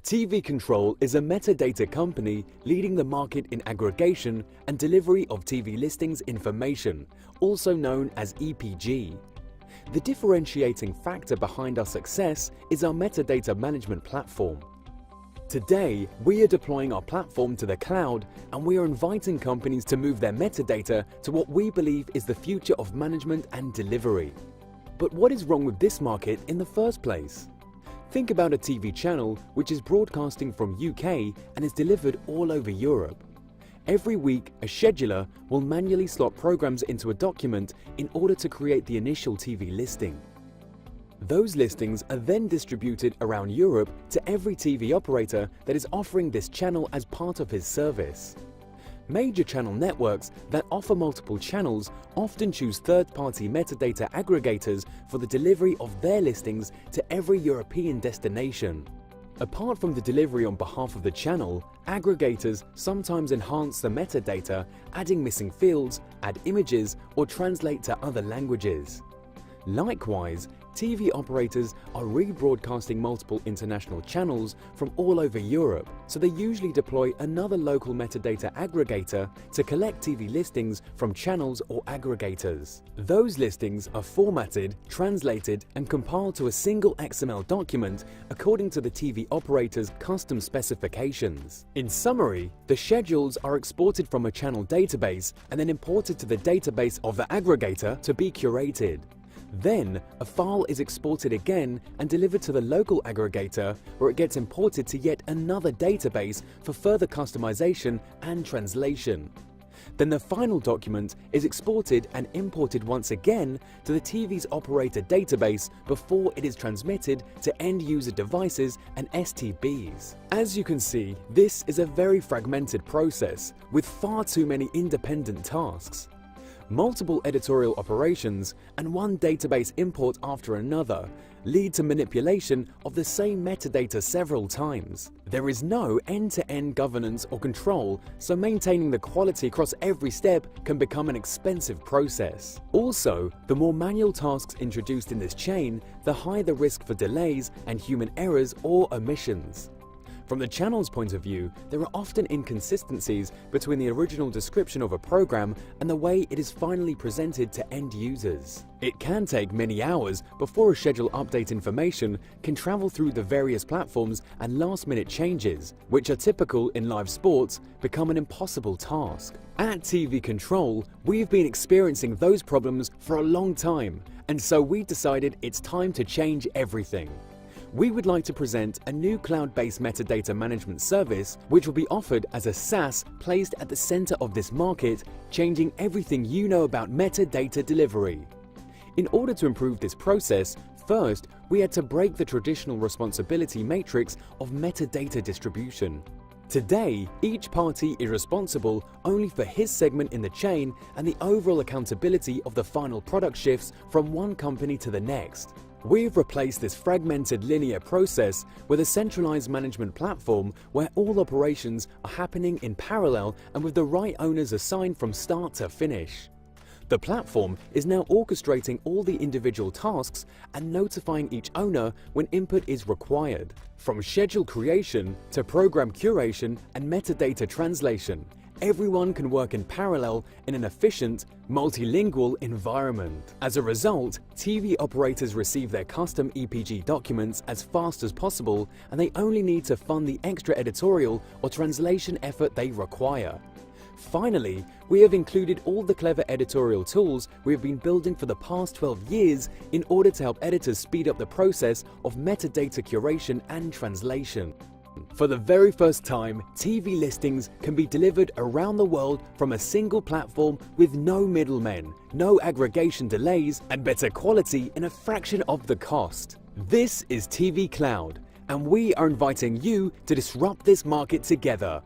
TVControl is a metadata company leading the market in aggregation and delivery of TV listings information, also known as EPG. The differentiating factor behind our success is our metadata management platform. Today, we are deploying our platform to the cloud, and we are inviting companies to move their metadata to what we believe is the future of management and delivery. But what is wrong with this market in the first place? Think about a TV channel which is broadcasting from UK and is delivered all over Europe. Every week, a scheduler will manually slot programs into a document in order to create the initial TV listing. Those listings are then distributed around Europe to every TV operator that is offering this channel as part of his service. Major channel networks that offer multiple channels often choose third-party metadata aggregators for the delivery of their listings to every European destination. Apart from the delivery on behalf of the channel, aggregators sometimes enhance the metadata, adding missing fields, add images, or translate to other languages. Likewise, TV operators are rebroadcasting multiple international channels from all over Europe, so they usually deploy another local metadata aggregator to collect TV listings from channels or aggregators. Those listings are formatted, translated, and compiled to a single XML document according to the TV operator's custom specifications. In summary, the schedules are exported from a channel database and then imported to the database of the aggregator to be curated. Then, a file is exported again and delivered to the local aggregator, where it gets imported to yet another database for further customization and translation. Then the final document is exported and imported once again to the TV's operator database before it is transmitted to end-user devices and STBs. As you can see, this is a very fragmented process with far too many independent tasks. Multiple editorial operations and one database import after another lead to manipulation of the same metadata several times. There is no end-to-end governance or control, so maintaining the quality across every step can become an expensive process. Also, the more manual tasks introduced in this chain, the higher the risk for delays and human errors or omissions. From the channel's point of view, there are often inconsistencies between the original description of a program and the way it is finally presented to end users. It can take many hours before a schedule update information can travel through the various platforms, and last-minute changes, which are typical in live sports, become an impossible task. At TVControl, we've been experiencing those problems for a long time, and so we decided it's time to change everything. We would like to present a new cloud-based metadata management service which will be offered as a SaaS placed at the center of this market, changing everything you know about metadata delivery. In order to improve this process, first, we had to break the traditional responsibility matrix of metadata distribution. Today, each party is responsible only for his segment in the chain, and the overall accountability of the final product shifts from one company to the next. We've replaced this fragmented linear process with a centralized management platform where all operations are happening in parallel and with the right owners assigned from start to finish. The platform is now orchestrating all the individual tasks and notifying each owner when input is required. From schedule creation to program curation and metadata translation, everyone can work in parallel in an efficient, multilingual environment. As a result, TV operators receive their custom EPG documents as fast as possible, and they only need to fund the extra editorial or translation effort they require. Finally, we have included all the clever editorial tools we have been building for the past 12 years in order to help editors speed up the process of metadata curation and translation. For the very first time, TV listings can be delivered around the world from a single platform with no middlemen, no aggregation delays, and better quality in a fraction of the cost. This is TVCloud, and we are inviting you to disrupt this market together.